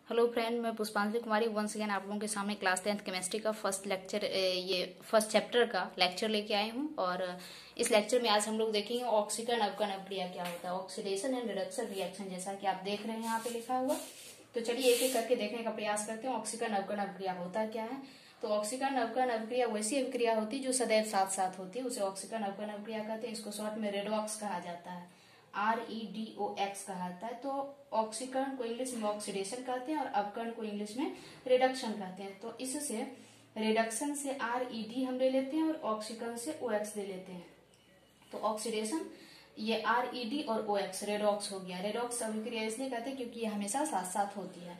Hello friend, मैं पुष्पांजलि कुमारी once again आप लोगों के सामने क्लास 10th केमिस्ट्री का फर्स्ट चैप्टर का लेक्चर लेके आई हूँ। और इस लेक्चर में आज हम लोग देखेंगे ऑक्सीकरण अवकरण अभिक्रिया क्या होता है, ऑक्सीडेशन एंड रिडक्शन रिएक्शन, जैसा कि आप देख रहे हैं यहाँ पे लिखा हुआ। तो चलिए एक एक करके देखने का प्रयास करते हैं ऑक्सीकरण अवकरण अभिक्रिया होता क्या है। तो ऑक्सीकरण अवकरण अभिक्रिया वैसी अभिक्रिया होती है जो सदैव साथ साथ होती है, उसे ऑक्सीकरण अवकरण अभिक्रिया कहते हैं। इसको शॉर्ट में रेडॉक्स कहा जाता है, REDOX कहलाता है। तो ऑक्सीकरण को इंग्लिश में ऑक्सीडेशन कहते हैं और अवकरण को इंग्लिश में रिडक्शन कहते हैं। तो इससे रिडक्शन से RED हम ले लेते हैं और ऑक्सीकरण से OX ले लेते हैं। तो ऑक्सीडेशन ये RED और OX रेडॉक्स हो गया। रेडॉक्स अभिक्रिया इसलिए कहते हैं क्योंकि ये हमेशा साथ साथ होती है।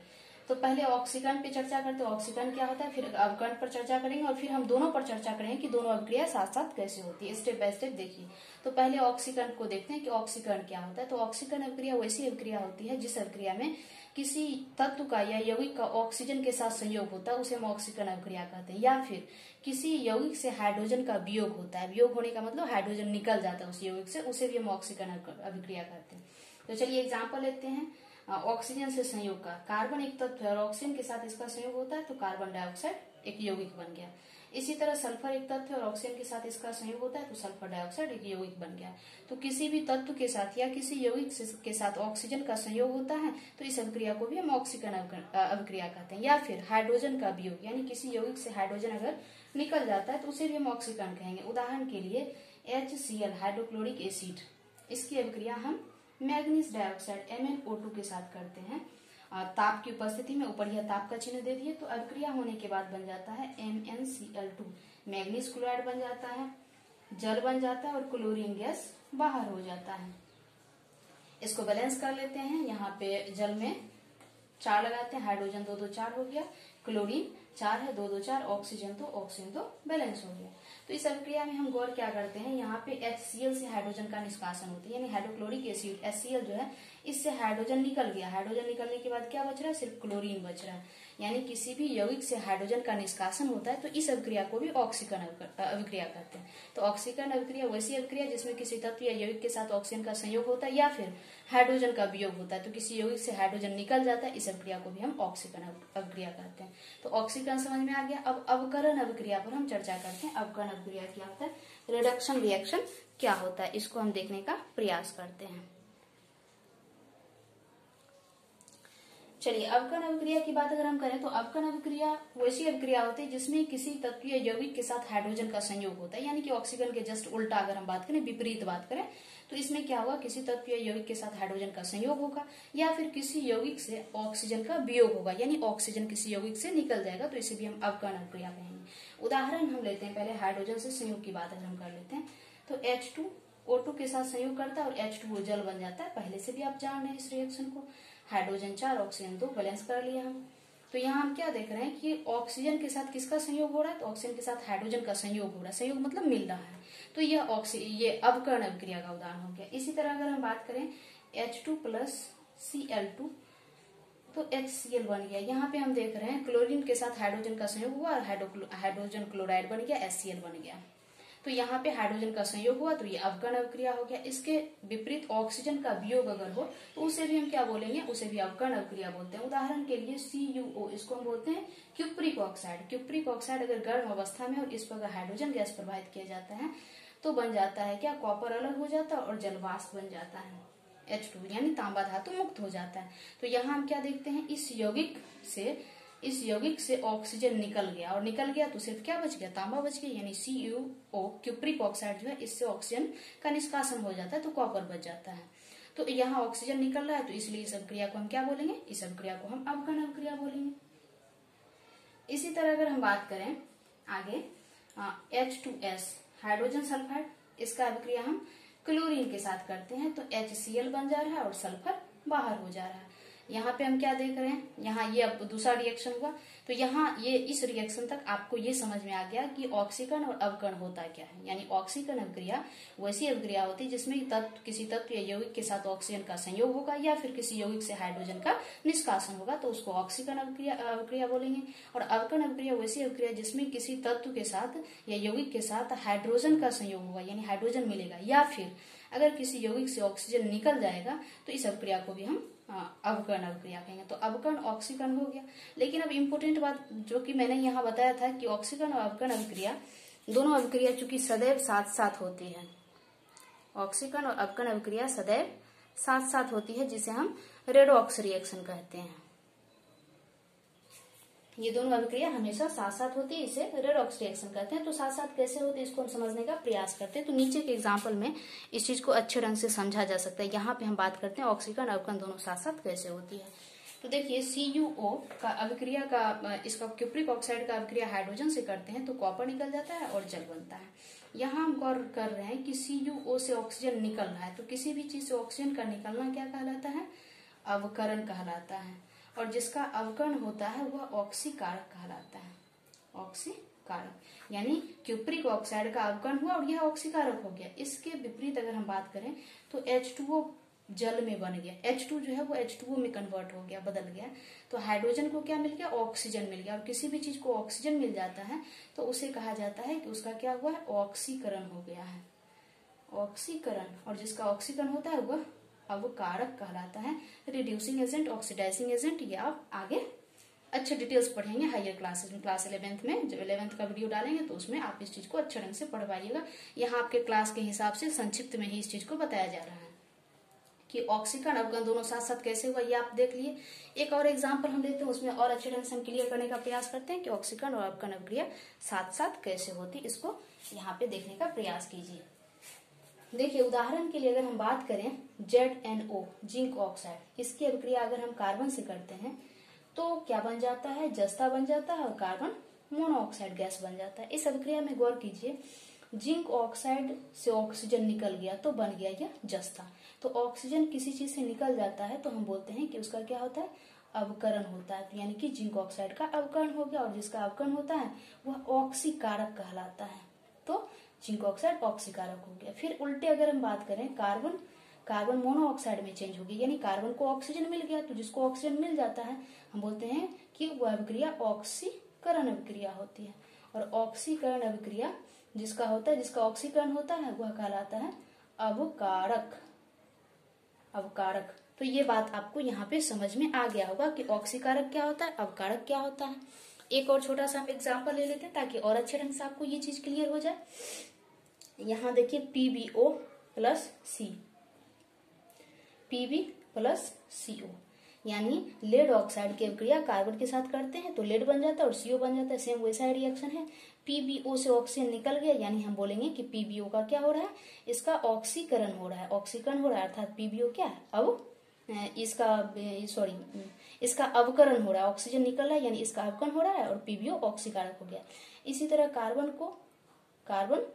तो पहले ऑक्सीकरण पे चर्चा करते हैं, ऑक्सीकरण क्या होता है, फिर अवकरण पर चर्चा करेंगे और फिर हम दोनों पर चर्चा करेंगे कि दोनों अभिक्रिया साथ साथ कैसे होती है। स्टेप बाय स्टेप देखिए। तो पहले ऑक्सीकरण को देखते हैं कि ऑक्सीकरण क्या होता है। तो ऑक्सीकरण अभिक्रिया वैसी अभिक्रिया होती है जिस अभिक्रिया में किसी तत्व का या यौगिक का ऑक्सीजन के साथ संयोग होता है, उसे हम ऑक्सीकरण अभिक्रिया कहते हैं। या फिर किसी यौगिक से हाइड्रोजन का वियोग होता है, वियोग होने का मतलब हाइड्रोजन निकल जाता है उस यौगिक से, उसे भी हम ऑक्सीकरण अभिक्रिया कहते हैं। तो चलिए एग्जाम्पल लेते हैं। ऑक्सीजन से संयोग का, कार्बन एक तत्व है और ऑक्सीजन के साथ इसका संयोग होता है तो कार्बन डाइऑक्साइड एक यौगिक बन गया। इसी तरह सल्फर एक तत्व है और ऑक्सीजन के साथ इसका संयोग होता है तो सल्फर डाइऑक्साइड एक यौगिक बन गया। तो किसी भी तत्व के साथ या किसी यौगिक के साथ ऑक्सीजन का संयोग होता है तो इस अभिक्रिया को भी हम ऑक्सीकरण अभिक्रिया कहते हैं। या फिर हाइड्रोजन का वियोग, यानी किसी यौगिक से हाइड्रोजन अगर निकल जाता है तो उसे भी हम ऑक्सीकरण कहेंगे। उदाहरण के लिए HCl हाइड्रोक्लोरिक एसिड, इसकी अभिक्रिया हम मैग्नीज डाइऑक्साइड MnO2 के साथ करते हैं। ताप की उपस्थिति में ऊपर यह ताप का चिन्ह दे दिए, तो अभिक्रिया होने के बाद बन जाता है MnCl2, मैग्नीज क्लोराइड बन जाता है, जल बन जाता है और क्लोरीन गैस बाहर हो जाता है। इसको बैलेंस कर लेते हैं। यहाँ पे जल में 4 लगाते हैं, हाइड्रोजन 2 2 4 हो गया, क्लोरीन 4 है 2 2 4, ऑक्सीजन तो बैलेंस हो गया। तो इस अभिक्रिया में हम गौर क्या करते हैं, यहाँ पे HCl से हाइड्रोजन का निष्कासन होता है, यानी हाइड्रोक्लोरिक एसिड HCl जो है इससे हाइड्रोजन निकल गया। हाइड्रोजन निकलने के बाद क्या बच रहा है, सिर्फ क्लोरीन बच रहा है। यानी किसी भी यौगिक से हाइड्रोजन का निष्कासन होता है तो इस अभिक्रिया को भी ऑक्सीकरण अभिक्रिया कहते हैं। तो ऑक्सीकरण अभिक्रिया वैसी अभिक्रिया जिसमें किसी तत्व या यौगिक के साथ ऑक्सीजन का संयोग होता है या फिर हाइड्रोजन का वियोग होता है, तो किसी यौगिक से हाइड्रोजन निकल जाता है, इस अभिक्रिया को भी हम ऑक्सीकरण अभिक्रिया कहते हैं। तो ऑक्सीकरण समझ में आ गया। अब अवकरण अभिक्रिया पर हम चर्चा करते हैं। अवकरण अभिक्रिया क्या होता है, रिडक्शन रिएक्शन क्या होता है, इसको हम देखने का प्रयास करते हैं। चलिए अवकरण अभिक्रिया की बात अगर हम करें तो अवकरण अभिक्रिया वैसी अभिक्रिया होती है जिसमें किसी तत्व या यौगिक के साथ हाइड्रोजन का संयोग होता है, यानी कि ऑक्सीजन के जस्ट उल्टा अगर हम बात करें, विपरीत बात करें, तो इसमें क्या होगा, किसी तत्व या यौगिक के साथ हाइड्रोजन का संयोग होगा या फिर किसी यौगिक से ऑक्सीजन का वियोग होगा, यानी ऑक्सीजन किसी यौगिक से निकल जाएगा, तो इसे भी हम अवकरण अभिक्रिया कहेंगे। उदाहरण हम लेते हैं, पहले हाइड्रोजन से संयोग की बात अगर हम कर लेते हैं तो H2O2 के साथ संयोग करता है और H2O जल बन जाता है। पहले से भी आप जान रहे हैं इस रिएक्शन को। हाइड्रोजन 4 ऑक्सीजन 2 बैलेंस कर लिया हम। तो यहाँ हम क्या देख रहे हैं कि ऑक्सीजन के साथ किसका संयोग हो रहा है, तो ऑक्सीजन के साथ हाइड्रोजन का संयोग हो रहा है, संयोग मतलब मिल रहा है। तो ये अवकरण अभिक्रिया का उदाहरण हो गया। इसी तरह अगर हम बात करें H2 + Cl2 तो HCl बन गया। यहाँ पे हम देख रहे हैं क्लोरीन के साथ हाइड्रोजन का संयोग हुआ और हाइड्रोजन क्लोराइड बन गया, HCl बन गया। तो यहाँ पे हाइड्रोजन का संयोग हुआ तो ये अवकरण अभिक्रिया हो गया। इसके विपरीत ऑक्सीजन का वियोग अगर हो तो उसे भी हम क्या बोलेंगे, उसे भी अवकरण अभिक्रिया बोलते हैं। उदाहरण के लिए CuO, इसको हम बोलते हैं क्यूप्रिक ऑक्साइड। क्यूप्रिक ऑक्साइड अगर गर्म अवस्था में और इस पर अगर हाइड्रोजन गैस प्रवाहित किया जाता है तो बन जाता है क्या, कॉपर अलग हो जाता है और जलवाष्प बन जाता है H2, यानी तांबा धातु मुक्त हो जाता है। तो यहाँ हम क्या देखते हैं, इस यौगिक से ऑक्सीजन निकल गया और निकल गया तो सिर्फ क्या बच गया, तांबा बच गया, यानी CuO क्यूप्रिक ऑक्साइड जो है इससे ऑक्सीजन का निष्कासन हो जाता है तो कॉपर बच जाता है। तो यहाँ ऑक्सीजन निकल रहा है तो इसलिए इस अभिक्रिया को हम क्या बोलेंगे, इस अभिक्रिया को हम अवकरण अभिक्रिया बोलेंगे। इसी तरह अगर हम बात करें आगे H2S हाइड्रोजन सल्फाइड, इसका अभिक्रिया हम क्लोरीन के साथ करते हैं तो HCl बन जा रहा है और सल्फर बाहर हो जा रहा है। यहाँ पे हम क्या देख रहे हैं, यहाँ ये अब दूसरा रिएक्शन हुआ। तो यहाँ ये इस रिएक्शन तक आपको ये समझ में आ गया कि ऑक्सीकरण और अवकरण होता क्या है। यानी ऑक्सीकरण अभिक्रिया वैसी अभिक्रिया होती है जिसमें किसी तत्व या यौगिक के साथ ऑक्सीजन का संयोग होगा या फिर किसी यौगिक से हाइड्रोजन का निष्कासन होगा, तो उसको ऑक्सीकरण अभिक्रिया बोलेंगे। और अवकरण अभिक्रिया वैसी अभिक्रिया जिसमें किसी तत्व के साथ या यौगिक के साथ हाइड्रोजन का संयोग होगा, यानी हाइड्रोजन मिलेगा, या फिर अगर किसी यौगिक से ऑक्सीजन निकल जाएगा तो इस अभिक्रिया को भी हम अवकर्ण अभिक्रिया कहेंगे। तो अवकर्ण ऑक्सीकरण हो गया। लेकिन अब इम्पोर्टेंट बात जो कि मैंने यहाँ बताया था कि ऑक्सीकरण और अवकर्ण अभिक्रिया दोनों अभिक्रिया चूंकि सदैव साथ साथ होती है, ऑक्सीकरण और अवकर्ण अभिक्रिया सदैव साथ साथ होती है, जिसे हम रेडॉक्स रिएक्शन कहते हैं। ये दोनों अभिक्रिया हमेशा साथ साथ होती है, इसे रेडॉक्स रिएक्शन कहते हैं। तो साथ साथ कैसे होती है इसको हम समझने का प्रयास करते हैं। तो नीचे के एग्जाम्पल में इस चीज को अच्छे ढंग से समझा जा सकता है। यहाँ पे हम बात करते हैं ऑक्सीकरण अवकरण दोनों साथ साथ कैसे होती है। तो देखिए CuO का अभिक्रिया का इसका क्यूप्रिक ऑक्साइड का अभिक्रिया हाइड्रोजन से करते हैं तो कॉपर निकल जाता है और जल बनता है। यहाँ हम गौर कर रहे हैं कि CuO से ऑक्सीजन निकल रहा है, तो किसी भी चीज से ऑक्सीजन का निकलना क्या कहलाता है? अवकरण कहलाता है। और जिसका अवकरण होता है वह ऑक्सीकारक कहलाता है। ऑक्सीकारक यानी क्यूप्रिक ऑक्साइड का अवकरण हुआ और यह ऑक्सीकारक हो गया। इसके विपरीत अगर हम बात करें तो H2O जल में बन गया, H2 जो है वो H2O में कन्वर्ट हो गया, बदल गया। तो हाइड्रोजन को क्या मिल गया? ऑक्सीजन मिल गया। और किसी भी चीज को ऑक्सीजन मिल जाता है तो उसे कहा जाता है कि उसका क्या हुआ है? ऑक्सीकरण हो गया है, ऑक्सीकरण। और जिसका ऑक्सीकरण होता है वह अवकारक कहलाता है। रिड्यूसिंग एजेंट, ऑक्सीडाइजिंग एजेंट, ये आप आगे अच्छे डिटेल्स पढ़ेंगे हायर क्लासेस में। क्लास 11th में जब 11th का वीडियो डालेंगे तो उसमें आप इस चीज को अच्छे ढंग से पढ़ पाइएगा। यहाँ आपके क्लास के हिसाब से संक्षिप्त में ही इस चीज को बताया जा रहा है कि ऑक्सीकरण अवकरण दोनों साथ साथ कैसे हुआ, ये आप देख लिए। एक और एग्जाम्पल हम लेते हैं, उसमें और अच्छे ढंग से हम क्लियर करने का प्रयास करते हैं कि ऑक्सीकरण और अवकरण अभिक्रिया साथ साथ कैसे होती, इसको यहाँ पे देखने का प्रयास कीजिए। देखिए उदाहरण के लिए अगर हम बात करें ZnO जिंक ऑक्साइड, इसकी अभिक्रिया अगर हम कार्बन से करते हैं तो क्या बन जाता है? जस्ता बन जाता है और कार्बन मोनोऑक्साइड गैस बन जाता है। इस अभिक्रिया में गौर कीजिए, जिंक ऑक्साइड से ऑक्सीजन निकल गया तो बन गया यह जस्ता। तो ऑक्सीजन किसी चीज से निकल जाता है तो हम बोलते हैं कि उसका क्या होता है? अवकरण होता है। यानी कि जिंक ऑक्साइड का अवकरण हो गया और जिसका अवकरण होता है वह ऑक्सीकारक कहलाता है। तो जिंक ऑक्साइड ऑक्सीकारक हो गया। फिर उल्टे अगर हम बात करें, कार्बन मोनोऑक्साइड में चेंज हो गया, यानी कार्बन को ऑक्सीजन मिल गया तो जिसको ऑक्सीजन मिल जाता है हम बोलते हैं कि वह अभिक्रिया ऑक्सीकरण अभिक्रिया होती है। और ऑक्सीकरण अभिक्रिया जिसका होता है, जिसका ऑक्सीकरण होता है वह कहलाता है अवकारक। अवकारक। तो ये बात आपको यहाँ पे समझ में आ गया होगा कि ऑक्सीकारक क्या होता है, अवकारक क्या होता है। एक और छोटा सा हम एग्जाम्पल ले लेते हैं ताकि और अच्छे ढंग से आपको ये चीज क्लियर हो जाए। यहाँ देखिए PbO plus C, Pb plus CO, यानी लेड ऑक्साइड की अभिक्रिया कार्बन के साथ करते हैं तो लेड बन जाता है और CO बन जाता है। सेम वैसा ही रिएक्शन है। PbO से ऑक्सीजन निकल गया यानी हम बोलेंगे कि PbO का क्या हो रहा है? इसका ऑक्सीकरण हो रहा है, ऑक्सीकरण हो रहा है। अर्थात PbO क्या है? अब इसका अवकरण हो रहा है, ऑक्सीजन निकल रहा है यानी इसका अवकरण हो रहा है और PbO ऑक्सीकारक हो गया। इसी तरह कार्बन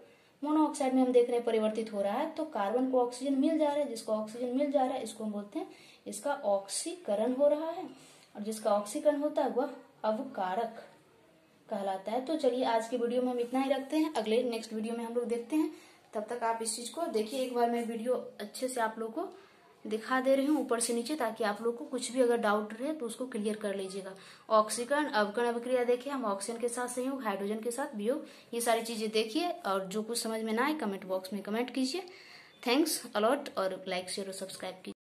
मोनोऑक्साइड में हम देख रहे हैं परिवर्तित हो रहा है, तो कार्बन को ऑक्सीजन मिल जा रहा है, जिसको ऑक्सीजन मिल जा रहा है इसको हम बोलते हैं इसका ऑक्सीकरण हो रहा है। और जिसका ऑक्सीकरण होता है वह अवकारक कहलाता है। तो चलिए आज की वीडियो में हम इतना ही रखते हैं, अगले नेक्स्ट वीडियो में हम लोग देखते हैं। तब तक आप इस चीज को देखिए। एक बार मैं वीडियो अच्छे से आप लोग को दिखा दे रही हूँ ऊपर से नीचे, ताकि आप लोग को कुछ भी अगर डाउट रहे तो उसको क्लियर कर लीजिएगा। ऑक्सीकरण अवकरण अभिक्रिया देखिए, हम ऑक्सीजन के साथ संयोग, हाइड्रोजन के साथ वियोग, ये सारी चीजें देखिए। और जो कुछ समझ में ना आए कमेंट बॉक्स में कमेंट कीजिए। थैंक्स अलॉट और लाइक शेयर और सब्सक्राइब कीजिए।